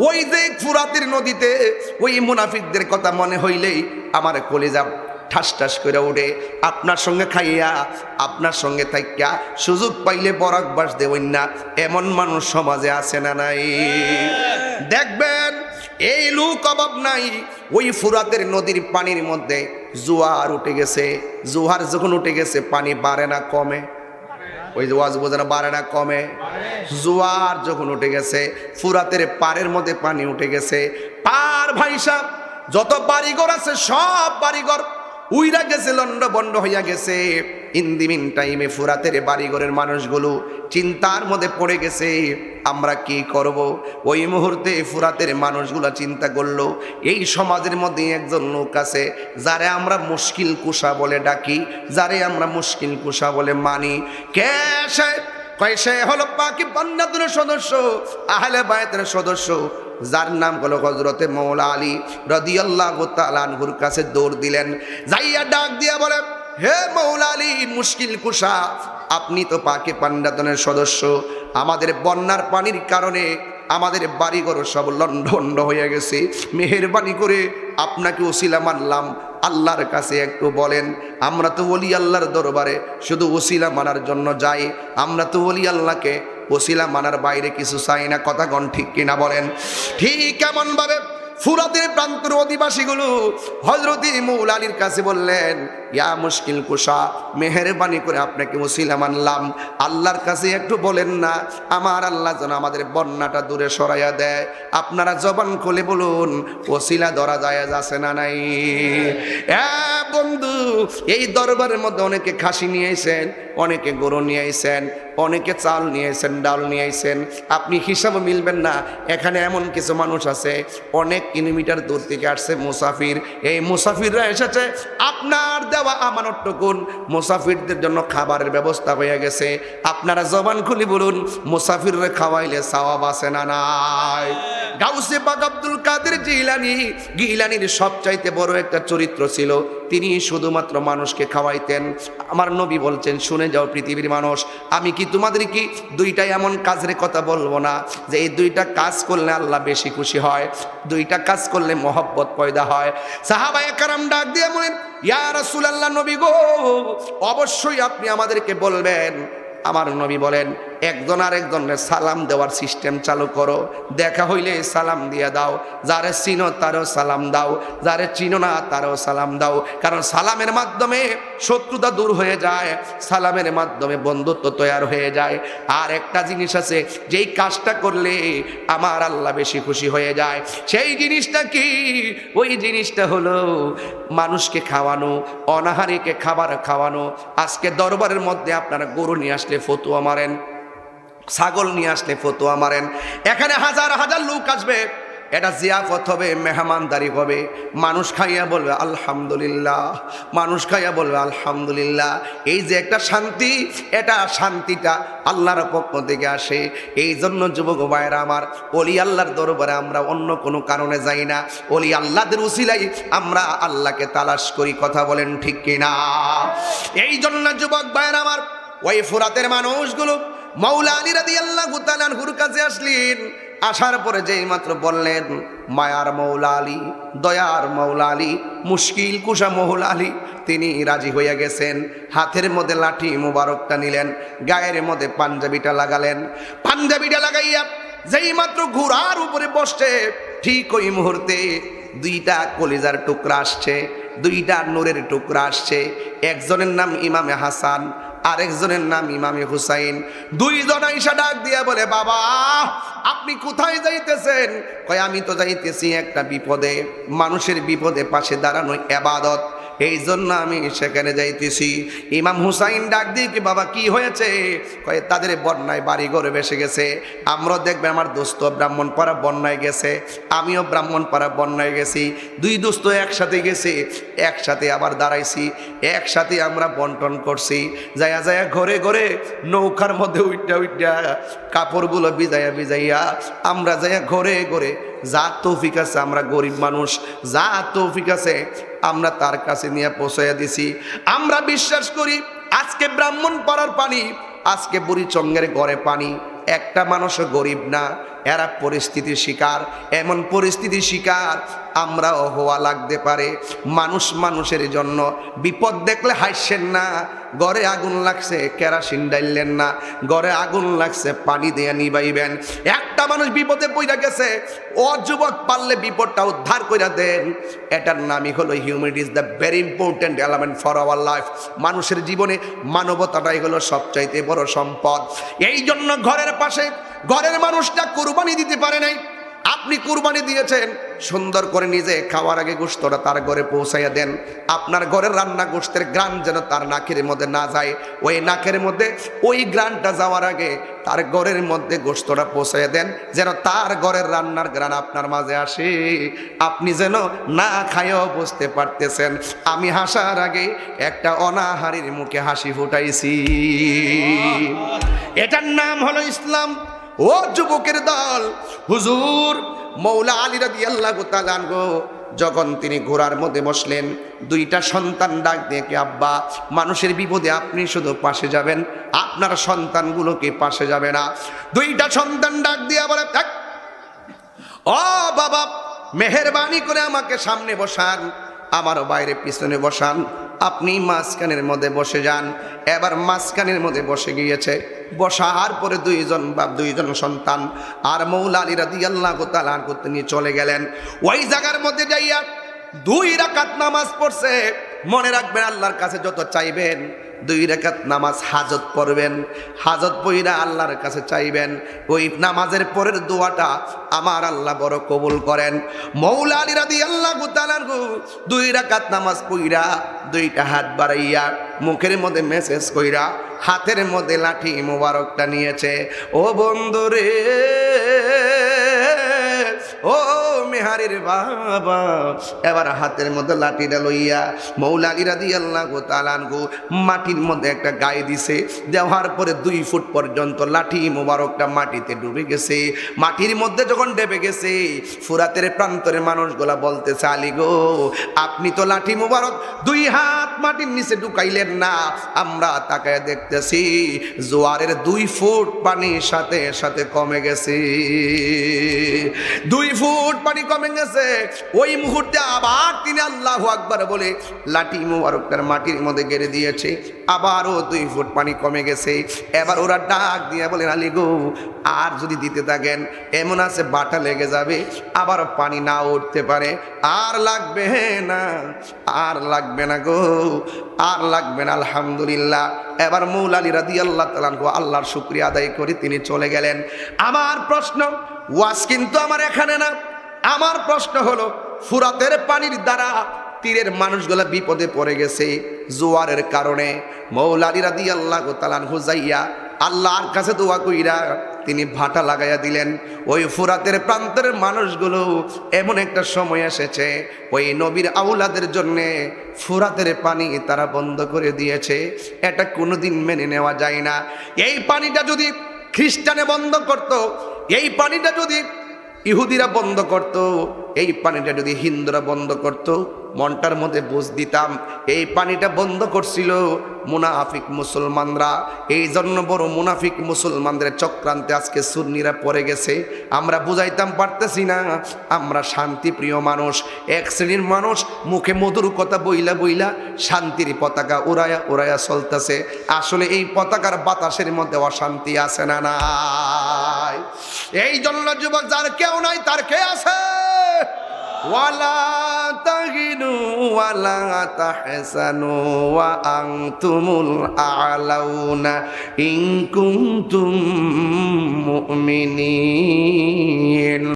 ওই যে ফুরাতের নদীতে ওই মুনাফিকদের কথা মনে হইলেই আমার কলিজা ঠাস ঠাস করে ওঠে। আপনার সঙ্গে খাইয়া আপনার সঙ্গে থাইকা সুযোগ পাইলে বরাক বাস দেবেন না, এমন মানুষ সমাজে আছে না নাই? দেখবেন এই লোক অভাব নাই। ওই ফুরাতের নদীর পানির মধ্যে জোয়ার উঠে গেছে। জোয়ার যখন উঠে গেছে পানি বাড়ে না কমে? ওই যে ওয়াজ বোঝানো, বাড়ে না কমে? জোয়ার যখন উঠে গেছে, ফুরাতের পাড়ের মধ্যে পানি উঠে গেছে, পার ভাইসা যত বাড়িঘর আছে সব বাড়িঘর উইরা গেছে, লন্ড বন্ড হইয়া গেছে। ইন দি মিন টাইমে ফুরাতের বাড়িঘরের মানুষগুলো চিন্তার মধ্যে পড়ে গেছে, আমরা কি করব? ওই মুহূর্তে ফুরাতের মানুষগুলা চিন্তা করলো, এই সমাজের মধ্যে একজন লোক আছে যারে আমরা মুশকিল কুশা বলে ডাকি, যারে আমরা মুশকিল কুশা বলে মানি। কে সে? কয় সে হলো পাকি পান্নাতুর সদস্য, আহলে বায়তের সদস্য, যার নাম হলো হযরতে মৌলা আলী রাদিয়াল্লাহু তাআলা আনহুর কাছে দৌড় দিলেন। যাইয়া ডাক দিয়া বলে, হে মৌলা আলী মুশকিল কুশা, আপনি তো পাকি পান্নাতুনের সদস্য, আমাদের বন্যার পানির কারণে আমাদের বাড়িঘর সব লন্ডভন্ড হয়ে গেছে, মেহেরবানি করে আপনাকে ওসিলা মানলাম, আল্লাহর কাছে একটু বলেন। আমরা তো ওলি আল্লাহর দরবারে শুধু ওসিলা মানার জন্য যাই, আমরা তো ওলি আল্লাহকে ওসিলা মানার বাইরে কিছু চাই না। কথা গণ ঠিক কিনা বলেন? ঠিক কেমন ভাবে ফুরাতের প্রান্তর অধিবাসীগুলো হযরতে মৌলা আলীর কাছে বললেন, ইয়া মুশকিল কুশা, মেহেরবানি করে আপনাকে ওসিলা মানলাম, আল্লাহর কাছে একটু বলেন না আমার আল্লাহ যেন আমাদের বন্যাটা দূরে সরাইয়া দেয়। আপনারা জবান খুলে বলুন, ওসিলা ধরা যায় আছে না নাই? বন্ধু, এই দরবারের মধ্যে অনেকে খাসি নিয়ে আইছেন, অনেকে গরু নিয়ে আইছেন, অনেকে চাল নিয়ে আইছেন, ডাল নিয়ে আইছেন, আপনি হিসাবে মিলবেন না। এখানে এমন কিছু মানুষ আছে অনেক কিলোমিটার দূর থেকে আসছে মুসাফির, এই মুসাফিররা এসেছে আপনার দেওয়া আমানতটুকুন মুসাফিরদের জন্য খাবারের ব্যবস্থা হয়ে গেছে। আপনারা জবান খুলি বলুন, মুসাফিররা খাওয়াইলে সওয়াব আছে না নাই? গাউসে পাক আব্দুল কাদের গিলানির সবচাইতে বড় একটা চরিত্র ছিল, তিনি শুধুমাত্র মানুষকে খাওয়াইতেন। আমার নবী বলছেন, শুনে যাও পৃথিবীর মানুষ, আমি কি তোমাদের কি দুইটা এমন কাজের কথা বলবো না যে এই দুইটা কাজ করলে আল্লাহ বেশি খুশি হয়, দুইটা কাজ করলে মহব্বত পয়দা হয়? সাহাবায়ে কেরাম ডাক দিয়ে বলেন, ইয়া রাসূলুল্লাহ, নবী গো, অবশ্যই আপনি আমাদেরকে বলবেন। আমার নবী বলেন, একজন আরেকজনের সালাম দেওয়ার সিস্টেম চালু করো, দেখা হইলে সালাম দিয়ে দাও, যারে চিনো তারও সালাম দাও, যারে চিনো না তারও সালাম দাও, কারণ সালামের মাধ্যমে শত্রুতা দূর হয়ে যায়, সালামের মাধ্যমে বন্ধুত্ব তৈরি হয়ে যায়। আর একটা জিনিস আছে, যেই কাজটা করলে আমার আল্লাহ বেশি খুশি হয়ে যায়, সেই জিনিসটা কি? ওই জিনিসটা হলো মানুষকে খাওয়ানো, অনাহারীকে খাবার খাওয়ানো। আজকে দরবারের মধ্যে আপনারা গরু নিয়ে আসলে ফতুয়া মারেন, ছাগল নিয়ে আসলে ফতুয়া মারেন, এখানে হাজার হাজার লোক আসবে, এটা জিয়াফত হবে, মেহমানদারি হবে, মানুষ খাইয়া বলবে আলহামদুলিল্লাহ, মানুষ খাইয়া বলবে আলহামদুলিল্লাহ। এই যে একটা শান্তি, এটা শান্তিটা আল্লাহর পক্ষ থেকে আসে। এই জন্য যুবক ভাইরা আমার, ওলি আল্লাহর দরবারে আমরা অন্য কোনো কারণে যাই না, ওলি আল্লাহদের উসিলাই আমরা আল্লাহকে তালাশ করি। কথা বলেন ঠিক কিনা? এই জন্য যুবক ভাইরা আমার, ওই ফুরাতের মানুষগুলো মৌলা আলী রাদিয়াল্লাহু তাআলা আনহুর কাছে আসলেন। আসার পরে যেই মাত্র বললেন, মায়ার মৌলা আলী, দয়ার মৌলা আলী, মুশকিল কুশা মৌলা আলী, তিনি রাজি হইয়া গেছেন। হাতের মধ্যে লাঠি মুবারকটা নিলেন, গায়ের মধ্যে পাঞ্জাবিটা লাগালেন। পাঞ্জাবিটা লাগাইয়া যেই মাত্র ঘোড়ার উপরে বসছে, ঠিক ওই মুহূর্তে দুইটা কলিজার টুকরা আসছে, দুইটা নূরের টুকরা আসছে। একজনের নাম ইমামে হাসান, আরেকজনের নাম ইমামে হুসাইন। দুইজন আইসা ডাক দিয়া বলে, বাবা আপনি কোথায় যাইতেছেন? কয়, আমি তো যাইতেছি একটা বিপদে, মানুষের বিপদে পাশে দাঁড়ানো ইবাদত, এই জন্য আমি সেখানে যাইতেছি। ইমাম হুসাইন ডাক দিয়ে, কি বাবা কি হয়েছে? কয়, তাদের বন্যায় বাড়িঘর ভেসে গেছে। আমরাও দেখবে, আমার দোস্ত ব্রাহ্মণপাড়া বন্যায় গেছে, আমিও ব্রাহ্মণপাড়া বন্যায় গেছি, দুই দোস্ত একসাথে গেছি, একসাথে আবার দাঁড়াইছি, একসাথে আমরা বন্টন করছি। যায়া যায়া ঘরে ঘরে নৌকার মধ্যে উইটা কাপড়গুলো ভিজাইয়া আমরা যাইয়া ঘরে ঘরে, যা তৌফিক আছে, আমরা গরিব মানুষ, যা তৌফিক আছে আমরা তার কাছে নিয়ে পৌঁছাইয়া দিছি। আমরা বিশ্বাস করি আজকে ব্রাহ্মণপাড়ার পানি, আজকে বুড়িচঙ্গের ঘরে পানি, একটা মানুষও গরিব না, এরা পরিস্থিতির শিকার, এমন পরিস্থিতির শিকার আমরাও হওয়া লাগতে পারে। মানুষ মানুষের জন্য বিপদ দেখলে হাসছেন না, ঘরে আগুন লাগছে কেরাসিন ডাইলেন না, ঘরে আগুন লাগছে পানি দিয়ে নিবাইবেন। একটা মানুষ বিপদে পড়ে গেছে, ও যুবক পারলে বিপদটা উদ্ধার করে দেন। এটার নামই হলো humanity is the very important element for our life. মানুষের জীবনে মানবতাটাই হলো সবচাইতে বড় সম্পদ। এই জন্য ঘরের পাশে ঘরের মানুষটা কুরবানি দিতে পারে নাই, আপনি কুরবানি দিয়েছেন, সুন্দর করে নিজে খাওয়ার আগে গোশতটা তার ঘরে পৌঁছাইয়া দেন। আপনার ঘরের রান্না গোশতের গ্রান যেন তার নাকের মধ্যে না যায়, ওই নাকের মধ্যে ওই গ্রানটা যাওয়ার আগে তার ঘরের মধ্যে গোশতটা পৌঁছাইয়া দেন, যেন তার ঘরের রান্নার গ্রান আপনার মাঝে আসে। আপনি যেন না খাইও বুঝতে পারতেছেন আমি হাসার আগে একটা অনাহারীর মুখে হাসি ফুটাইছি। এটার নাম হলো ইসলাম। ও যুবকের দল, হুজুর মৌলা আলী রাদিয়াল্লাহু তাআলা আনহু যখন তিনি ঘোড়ার মধ্যে বসলেন, দুইটা সন্তান ডাক দিয়ে কি আব্বা, মানুষের বিপদে আপনি শুধু পাশে যাবেন, আপনার সন্তানগুলোকে পাশে যাবে না। দুইটা সন্তান ডাক দিয়ে বলে, ও বাবা, মেহেরবানি করে আমাকে সামনে বসান, আমার বাইরে পিছনে বসান, আপনি মাঝখানের মধ্যে বসে যান। এবার মাঝখানের মধ্যে বসে গিয়েছে, বসার পরে দুইজন সন্তান আর মৌলা আলী রাদিয়াল্লাহু তাআলা আনহু তিনি চলে গেলেন। ওই জায়গার মধ্যে যাইয়া 2 রাকাত নামাজ পড়ছে। মনে রাখবেন, আল্লাহর কাছে যত চাইবেন 2 রাকাত নামাজ হাজত পড়বেন, হাজত পইরা আল্লাহর কাছে চাইবেন। ওই নামাজের পরের দোয়াটা আমার আল্লাহ বড় কবুল করেন। মৌলা আলী রাদিয়াল্লাহু তাআলা আনহু 2 রাকাত নামাজ পইরা 2টা হাত বাড়াইয়া মুখের মধ্যে মেসেজ কইরা হাতের মধ্যে লাঠি মোবারকটা নিয়েছে। ও বন্ধুরে, ও মেহারের বাবা, এবার হাতের মধ্যে লাঠিটা লইয়া মৌলা আলী রাদিয়াল্লাহু তাআলা আনহু মাটির মধ্যে একটা গায়ে দিছে। দেওয়ার পরে 2 ফুট পর্যন্ত লাঠি মোবারকটা মাটিতে ডুবে গেছে। মাটির মধ্যে যখন ডেবে গেছে, ফুরাতের প্রান্তরের মানুষগুলা বলতেছে, আলী গো, আপনি তো লাঠি মোবারক 2 হাত মাটির নিচে ঢুকাইলেন না, আমরা তাকায় দেখতেছি জোয়ারের 2 ফুট পানি সাথে সাথে কমে গেছে। 2 ফুট পানি কমে গেছে। ওই মুহূর্তে আবার তিনি আল্লাহু আকবার বলে লাঠি মুবারকটার মাটির মধ্যে গেড়ে দিয়েছে। আবারও 2 ফুট পানি কমে গেছে। এবার ওরা ডাক দিয়ে বলেন, আলী গো, আর যদি দিতে থাকেন এমন আছে বাটা লেগে যাবে, আবার পানি না উঠতে পারে, আর লাগবে না, আর লাগবে না গো, আর লাগবে না। আলহামদুলিল্লাহ। এবার মৌলা আলী রাদিয়াল্লাহু তাআলা আনহু আল্লাহর শুকরিয়া আদায় করে তিনি চলে গেলেন। আমার প্রশ্ন, ওয়াজ কিন্তু আমার এখানে না, আমার প্রশ্ন হলো, ফুরাতের পানির দ্বারা তীরের মানুষগুলা বিপদে পড়ে গেছে জোয়ারের কারণে। মৌলা আলী রাদিয়াল্লাহু তাআলা আনহু যাইয়া আল্লাহর কাছে দোয়া কইরা তিনি ভাটা লাগাইয়া দিলেন। ওই ফুরাতের প্রান্তের মানুষগুলো এমন একটা সময় এসেছে, ওই নবীর আউলাদের জন্যে ফুরাতের পানি তারা বন্ধ করে দিয়েছে। এটা কোনোদিন মেনে নেওয়া যায় না। এই পানিটা যদি খ্রিস্টানে বন্ধ করত, এই পানিটা যদি ইহুদিরা বন্ধ করত, এই পানিটা যদি হিন্দুরা বন্ধ করত, মনটার মধ্যে বুঝ দিতাম এই পানিটা বন্ধ করছিল মুনাফিক মুসলমানরা। এই জন্য বড় মুনাফিক মুসলমানদের চক্রান্তে আজকে সুন্নিরা পড়ে গেছে। আমরা বুঝাইতাম পারতেছি না, আমরা শান্তিপ্রিয় মানুষ, এক শ্রেণীর মানুষ মুখে মধুর কথা বইলা বইলা শান্তির পতাকা উড়ায়া উড়ায়া চলতেছে। আসলে এই পতাকার বাতাসের মধ্যে অশান্তি আছে না নাই? এই জন্য যুবক, যার কেউ নাই তার কে আছে? ওয়ালা তাহিনু ওয়ালা তাহসানু ওয়া আনতুমুল আ'লাউনা ইন কুনতুম মুমিনিন।